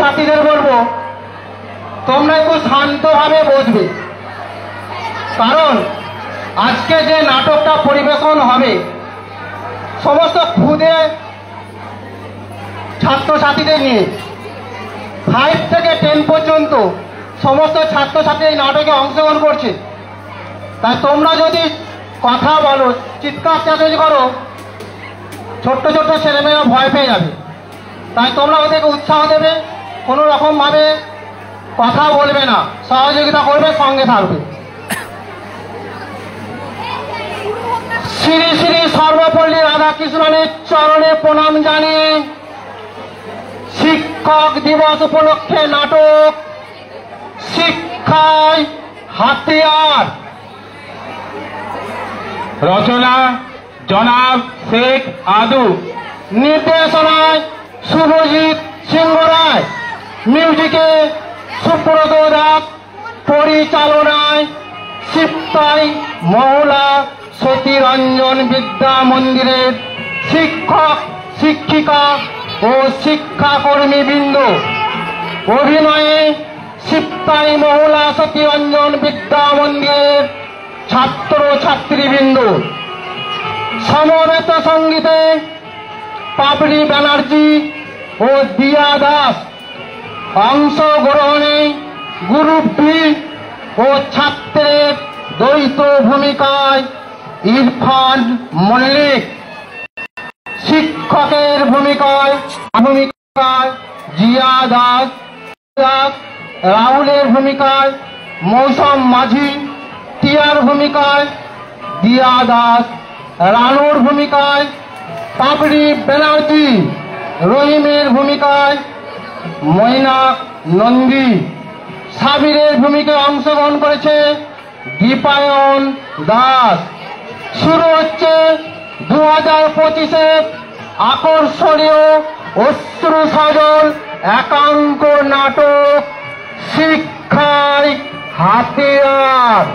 ছাত্রছাত্রীদের বলবো তোমরা একটু শান্তভাবে বসবে, কারণ আজকে যে নাটকটা পরিবেশন হবে সমস্ত ক্ষুদে ছাত্রছাত্রীদের নিয়ে 5 থেকে 10 পর্যন্ত সমস্ত ছাত্রছাত্রী এই নাটকে অংশগ্রহণ করছে। তাই তোমরা যদি কথা বলো, চিৎকার চেঁচামেচি করো, ছোট্ট ছোট্ট ছেলেমেয়েরা ভয় পেয়ে যাবে। তাই তোমরা ওদেরকে উৎসাহ দেবে, কোনো রকমভাবে কথা বলবে না, সহযোগিতা করবে, সঙ্গে থাকবে। শ্রী শ্রী সর্বপল্লী রাধাকৃষ্ণনের চরণে প্রণাম জানিয়ে শিক্ষক দিবস উপলক্ষে নাটক শিক্ষায় হাতিয়ার, রচনা জনাব শেখ আদু, নির্দেশনায় শুভজিৎ সিংহ রায়, মিউজিকে সুব্রত দাস, পরিচালনায় সিপ্তাই মহলা সতীরঞ্জন বিদ্যা মন্দিরের শিক্ষক শিক্ষিকা ও শিক্ষাকর্মীবৃন্দ। অভিনয়ে সিপ্তাই মহলা সতীরঞ্জন বিদ্যা মন্দিরের ছাত্র ছাত্রীবৃন্দ। সমবেত সঙ্গীতে পাপড়ি ব্যানার্জি ও দিয়া দাস। অংশগ্রহণে গ্রুপ বি ও ছাত্রের দ্বৈত ভূমিকায় ইরফান মল্লিক, শিক্ষকের ভূমিকায় জিয়া দাস, রাহুলের ভূমিকায় মৌসুম মাঝি, টিয়ার ভূমিকায় দিয়া দাস, রানুর ভূমিকায় পাপড়ি ব্যানার্জি, রহিমের ভূমিকায় মৈনাক নন্দী, সাবিরের ভূমিকায় অংশগ্রহণ করেছে দীপায়ন দাস। শুরু হচ্ছে 2025-এর আকর্ষণীয় অশ্রু সজল একাঙ্ক নাটক শিক্ষায় হাতিয়ার।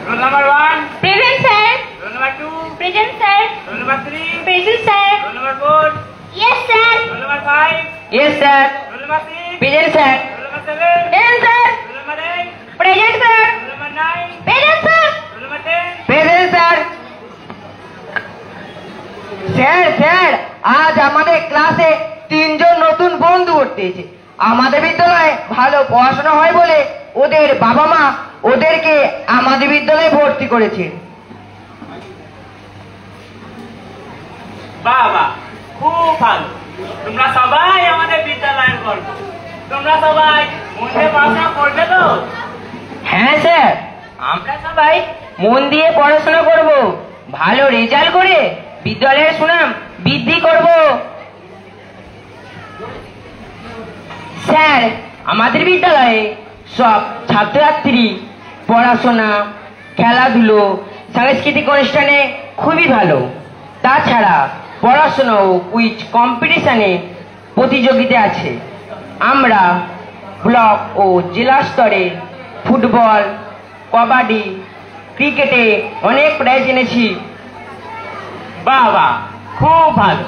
Roll number 1. Present, sir. Roll number 2. Present, sir. Roll number 3. Present, sir. Roll number 4. Yes, sir. Roll number 5. Yes, sir. Roll number 6. Present, sir. Roll number 7. Present, sir. Roll number 8. Present, sir. Roll number 9. Present, sir. Roll number 10. Present, sir. Sir sir আজ আমাদের ক্লাসে করতে এসে। আমাদের বিদ্যালয়ে ভালো পড়াশোনা হয় বলে ওদের বাবা মা ওদেরকে আমাদের বিদ্যালয়ে ভর্তি করেছে। বাবা, খুব ভালো। তোমরা সবাই আমাদের বিদ্যালয়ের গর্ব। তোমরা সবাই মন দিয়ে পড়াশোনা করবে তো? হ্যাঁ স্যার, আমরা সবাই মন দিয়ে পড়াশোনা করব, ভালো রেজাল্ট করে বিদ্যালয়ের সুনাম বৃদ্ধি করব। স্যার, আমাদের বিদ্যালয়ে সব ছাত্রছাত্রী পড়াশোনা, খেলাধুলো, সাংস্কৃতিক অনুষ্ঠানে খুবই ভালো। তাছাড়া পড়াশোনা ও কুইজ কম্পিটিশনে প্রতিযোগিতা আছে। আমরা ব্লক ও জেলা স্তরে ফুটবল, কবাডি, ক্রিকেটে অনেক প্রাইজ এনেছি। বাবা, খুব ভালো।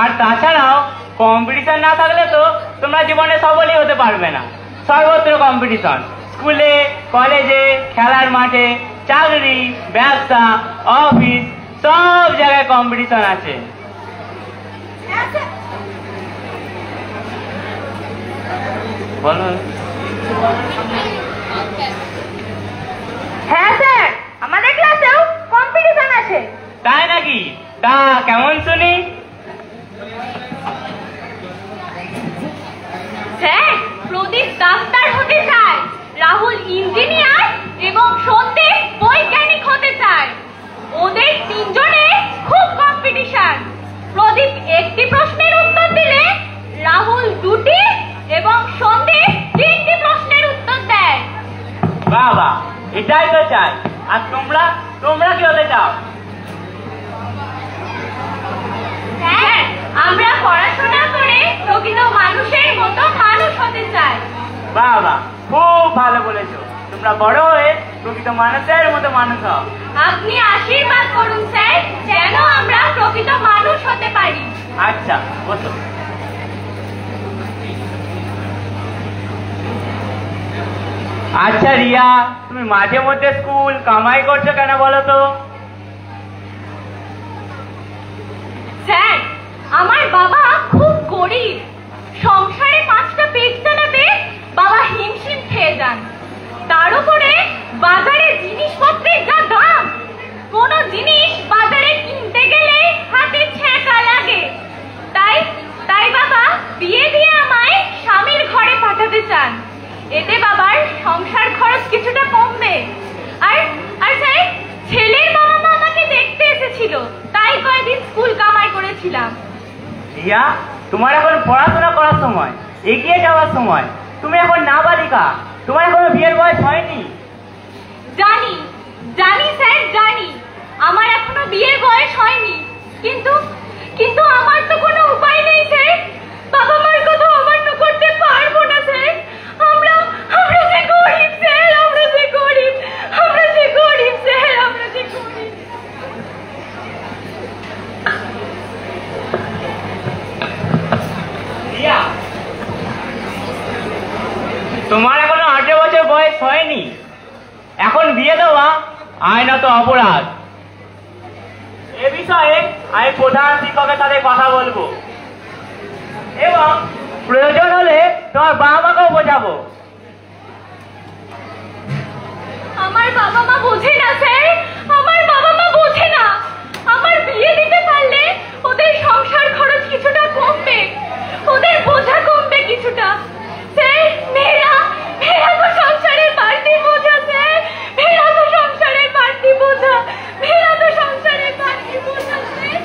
আর তাছাড়াও কম্পিটিশন না থাকলে তো তোমরা জীবনে সফলই হতে পারবে না। সর্বত্র কম্পিটিশন, স্কুলে, কলেজে, খেলার মাঠে, চাকরি, ব্যবসা, অফিস, সব জায়গায় কম্পিটিশন আছে। বলো। হ্যাঁ স্যার, আমাদের ক্লাসেও কম্পিটিশন আছে। তাই নাকি? তা কেমন শুনি? স্যার, প্রদীপ ডাক্তার হতে চায়, রাহুল ইঞ্জিনিয়ার এবং সন্দীপ বৈজ্ঞানিক হতে চায়। ওদের তিনজনে খুব কম্পিটিশন। প্রদীপ একটি প্রশ্নের উত্তর দিলে রাহুল দুটি এবং সন্দীপ তিনটি প্রশ্নের উত্তর দেয়। বাবা, এটাই তো চাই। আর তোমরা তোমরা কি হতে চাও? স্যার, আমরা পড়াশোনা করে প্রকৃত মানুষের মতো মানুষ হতে চাই। বাবা, খুব ভালো বলেছো। তোমরা বড় হয়ে প্রকৃত মানুষের মতো মানুষ হও। আপনি আশীর্বাদ করুন স্যার, যেন আমরা প্রকৃত মানুষ হতে পারি। আচ্ছা, বসো। আচ্ছা রিয়া, তুমি মাঝে মধ্যে স্কুল কামাই করছো কেন বলো তো? স্যার, আমার বাবা খুব গরিব। সংসারে 5টা পেট চালাতে বাবা হিমশিম খেয়ে যান। তার উপরে বাজারে জিনিসপত্রের যা দাম, কোনো জিনিস বাজারে কিনতে গেলে হাতে ছ্যাঁকা লাগে। তাই বাবা বিয়ে দিয়ে আমায় স্বামীর ঘরে পাঠাতে চান। এতে বাবার সংসার খরচ কিছুটা কমবে। আর স্যার, ছেলের বাবা মা আমাকে দেখতে এসেছিল, তাই কয়েকদিন স্কুল কামাই করেছিলাম। রিয়া, তোমার এখন পড়াশোনা করার সময়, এগিয়ে যাওয়ার সময়। তুমি এখন নাবালিকা, তোমার এখনো বিয়ের বয়স হয়নি। জানি স্যার, জানি আমার এখনো বিয়ের বয়স হয়নি, কিন্তু আমার তো কোনো উপায় নেই স্যার। বাবা মার কথা অমান্য করতে পারবো না স্যার। আমরা যে গরিব স্যার, আমরা যে গরিব স্যার, আমরা যে গরিব। রিয়া, তোমার এখনো 18 বছর বয়স হয়নি। এখন বিয়ে দেওয়া আইনত অপরাধ। এ বিষয়ে আমি প্রধান শিক্ষকের সাথে কথা বলবো এবং প্রয়োজন হলে তোমার বাবা মাকেও বোঝাবো। আমার বাবা মা বোঝে না স্যার, আমার বাবা মা বোঝে না। আমার বিয়ে দিতে পারলে ওদের সংসার খরচ কিছুটা কমবে, ওদের বোঝা কমবে কিছুটা। স্যার, মেয়েরা তো সংসারের বাড়তি বোঝা স্যার, মেয়েরা তো সংসারের বাড়তি বোঝা, মেয়েরা তো সংসারের বাড়তি বোঝা স্যার।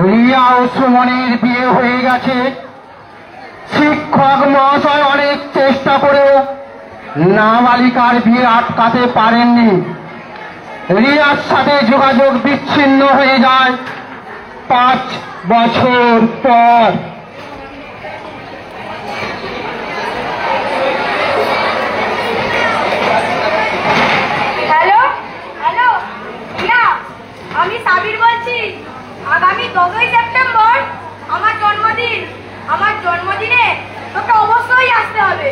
রিয়া ও সুমনের বিয়ে হয়ে গেছে। শিক্ষক মহাশয় অনেক চেষ্টা করেও নাবালিকার বিয়ে আটকাতে পারেননি। রিয়ার সাথে যোগাযোগ বিচ্ছিন্ন হয়ে যায় 5 বছর পর। হ্যালো হ্যালো রিয়া, আমি সাবির বলছি। আগামী 10ই সেপ্টেম্বর আমার জন্মদিন। আমার জন্মদিনে তোকে অবশ্যই আসতে হবে।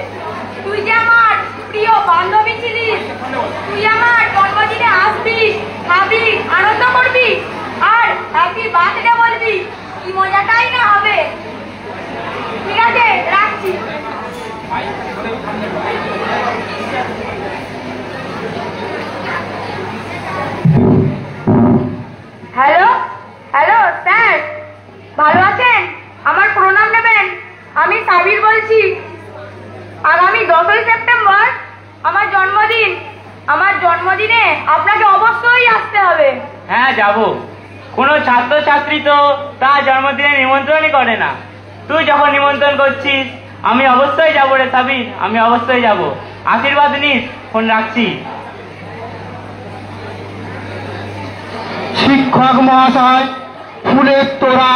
তুই যে আমার প্রিয় বান্ধবী ছিলিস, তুই আমার জন্মদিনে আসবি, খাবি, আনন্দ করবি আর হ্যাপি বার্থডে বলবি। কি মজাটাই না হবে। ঠিক আছে, রাখছি। হ্যালো হ্যালো স্যার, ভালো আছেন? আমার প্রণাম নেবেন। আমি সাবির বলছি। আগামী 10ই সেপ্টেম্বর আমার জন্মদিন। আমার জন্মদিনে আপনাকে অবশ্যই আসতে হবে। হ্যাঁ যাব। কোনো ছাত্রছাত্রী তো তার জন্মদিনে নিমন্ত্রণই করে না। তুই যখন নিমন্ত্রণ করছিস আমি অবশ্যই যাবো রে সাবির, আমি অবশ্যই যাব। আশীর্বাদ নিস, ফোন রাখছি। শিক্ষক মহাশয় ফুলের তোড়া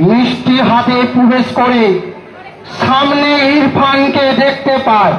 মিষ্টি হাতে প্রবেশ করে সামনে ইরফানকে দেখতে পায়।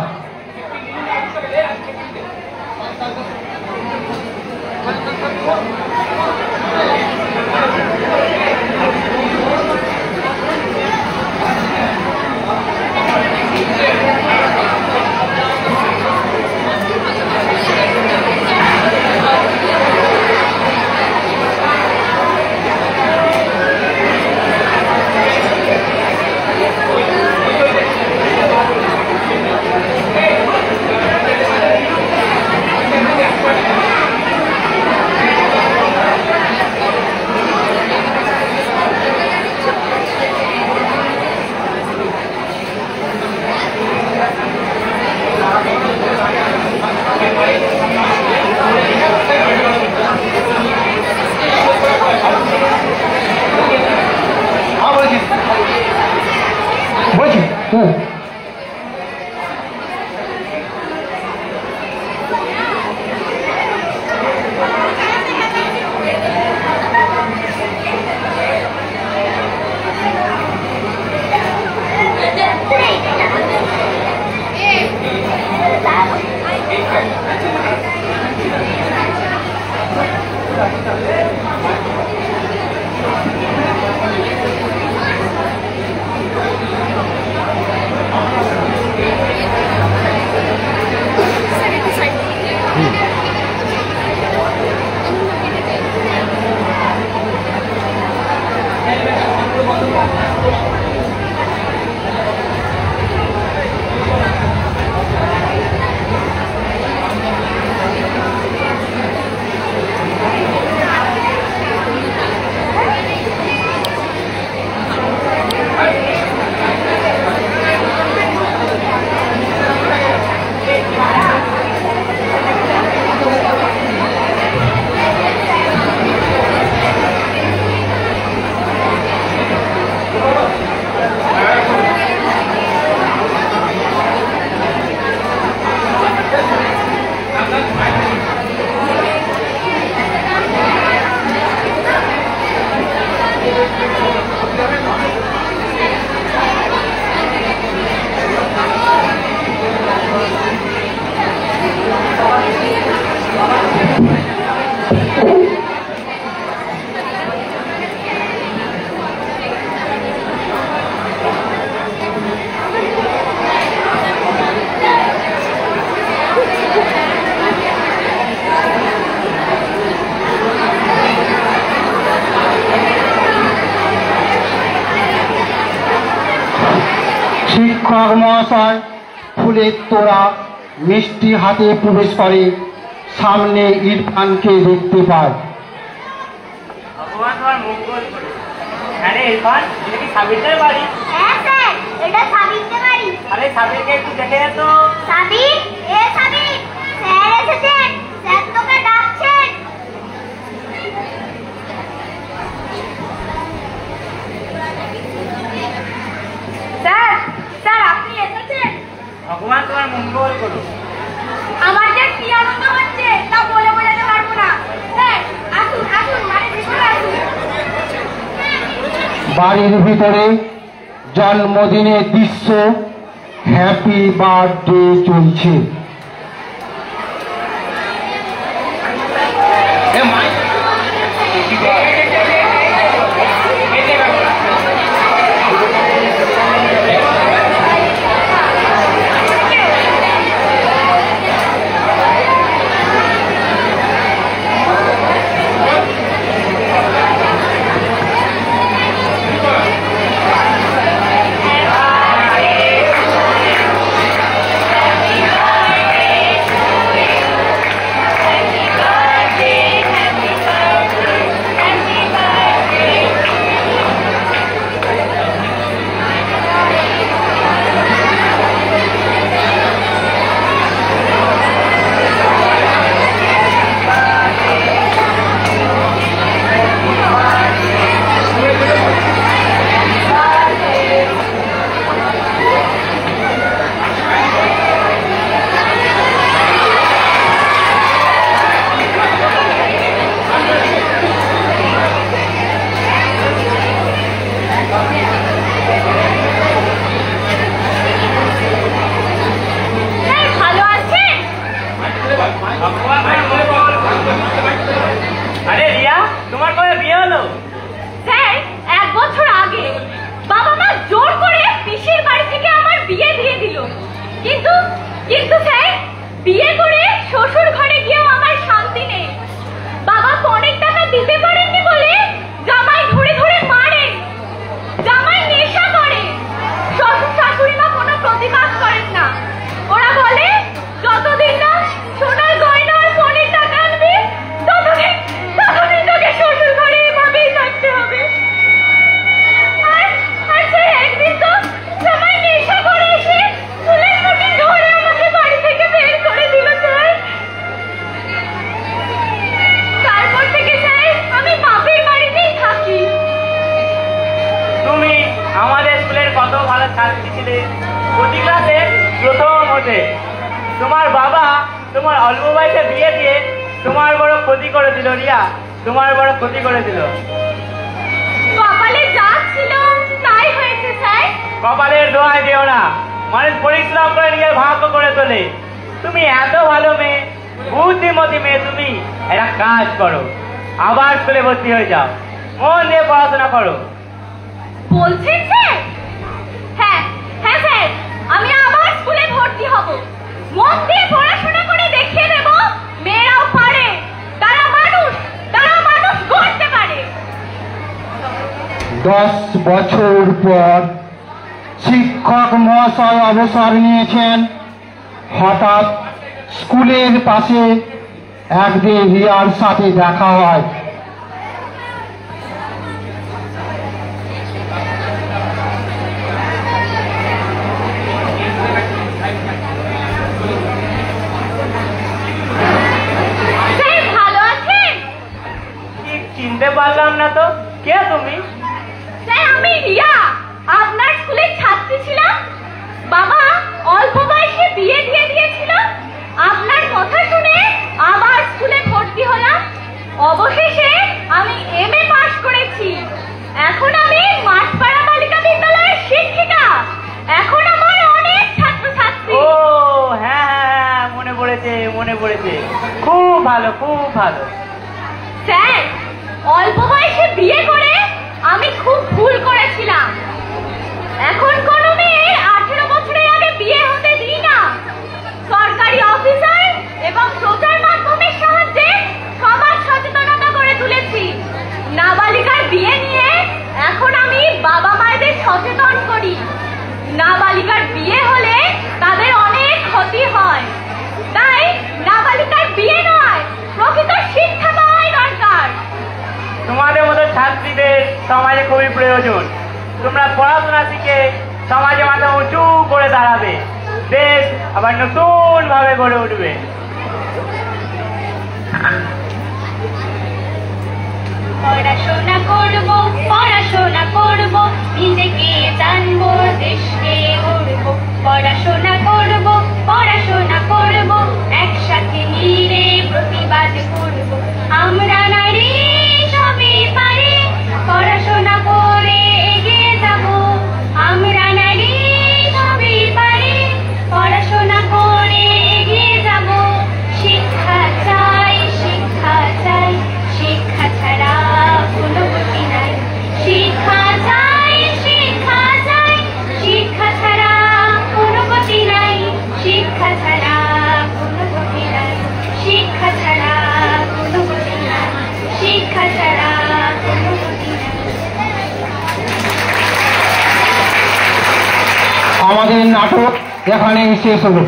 শিক্ষক মহাশয় ফুলের তোড়া মিষ্টি হাতে প্রবেশ করে সামনে ইরফানকে দেখতে পায়। ভগবান তোমার মঙ্গল করুন। হ্যাঁ রে ইরফান, এটা কি সাবিরদের বাড়ি? হ্যাঁ স্যার, এটা সাবিরদের বাড়ি। আরে সাবিরকে একটু দেখে তো। সাবির, এ সাবির, স্যার এসেছেন। স্যার তোকে ডাকছেন। স্যার, স্যার আপনি এসেছেন। ভগবান তোমার মঙ্গল করুন। আমার যে কি আনন্দ হচ্ছে তা বলে বোঝাতে পারবো বাড়ির ভিতরে জন্মদিনের দৃশ্য হ্যাপি বার্থডে চলছে। আরে রিয়া, তোমার কবে বিয়ে হলো? স্যার 1 বছর আগে বাবা মা জোর করে পিসির বাড়ি থেকে আমার বিয়ে দিয়ে দিল। কিন্তু কিন্তু স্যার, বিয়ে করে শ্বশুর ঘরে গিয়েও আমার শান্তি নেই। বাবা অনেক টাকা দিতে পারেননি বলে জামাই ধরে ধরে মারে, জামাই নেশা করে। শ্বশুর শাশুড়ি মা কোনো প্রতিবাদ করেন না। ওরা বলে যতদিন না সোনার গয়না আর পণের টাকা আনবি ততদিন তোকে শ্বশুর ঘরে এভাবেই থাকতে হবে। আর স্যার একদিন তো জামাই নেশা করে এসে চুলের মুঠি ধরে আমাকে বাড়ি থেকে বের করে দিল স্যার। তারপর থেকে স্যার আমি বাপের বাড়িতেই থাকি। তুমি আমাদের স্কুলের কত ভালো ছাত্রী ছিলে, প্রতি ক্লাসে প্রথম হতে। তোমার বাবা তোমার অল্প বয়সে বিয়ে দিয়ে তোমার বড় ক্ষতি করে দিল রিয়া, তোমার বড় ক্ষতি করে দিল। কপালে যা ছিল তাই হয়েছে স্যার। কপালের দোহাই দিও না, মানুষ পরিশ্রম করে নিজের ভাগ্য করে তোলে। তুমি এত ভালো মেয়ে, বুদ্ধিমতী মেয়ে, তুমি একটা কাজ করো, আবার স্কুলে ভর্তি হয়ে যাও, মন দিয়ে পড়াশোনা করো। বলছেন স্যার? হ্যাঁ হ্যাঁ স্যার, আমি আবার স্কুলে ভর্তি হব। মন দিয়ে পড়াশোনা করে দেখিয়ে দেব মেয়েরাও পারে, তারা মানুষ গড়তে পারে। 10 বছর পর শিক্ষক মহাশয় অবসর নিয়েছেন। হঠাৎ স্কুলের পাশে একদিন রিয়ার সাথে দেখা হয়। স্যার ভালো আছেন? ঠিক চিনতে পারলাম না তো, কে তুমি? স্যার আমি রিয়া, আপনার স্কুলের ছাত্রী ছিলাম। বাবা অল্প বয়সে বিয়ে দিয়ে দিয়েছিল। আপনার কথা শুনে আবার স্কুলে ভর্তি হলাম। অবশেষে আমি এমএ পাশ করেছি। এখন আমি মাঠপাড়া বালিকা বিদ্যালয়ের শিক্ষিকা। এখন আমার অনেক ছাত্রছাত্রী। ও হ্যাঁ হ্যাঁ, মনে পড়েছে। খুব ভালো, খুব ভালো। স্যার অল্প বয়সে বিয়ে করে আমি খুব ভুল করেছিলাম। এখন কোন মেয়ে 18 বছরের আগে বিয়ে হতে দিই না। সরকারি অফিসার এবং প্রচার মাধ্যমের সাহায্যে সমাজ সচেতনতা করে তুলেছি। নাবালিকার বিয়ে নিয়ে এখন আমি বাবা মায়েদের সচেতন করি। নাবালিকার বিয়ে হলে তাদের অনেক ক্ষতি হয়। তাই নাবালিকার বিয়ে নয়, প্রকৃত শিক্ষা পাওয়াই দরকার। তোমাদের মতো ছাত্রীদের সমাজে খুবই প্রয়োজন। তোমরা পড়াশোনা শিখে সমাজে মাথা উঁচু করে দাঁড়াবে, দেশ আবার নতুন ভাবে গড়ে উঠবে। পড়াশোনা করব, নিজেকে জানবো, দেশকে গড়ব। পড়াশোনা করব, একসাথে মিলে প্রতিবাদ করব। আমরা নারী সবই পারি, পড়াশোনা করে আমাদের নাটক এখানেই শেষ হলো।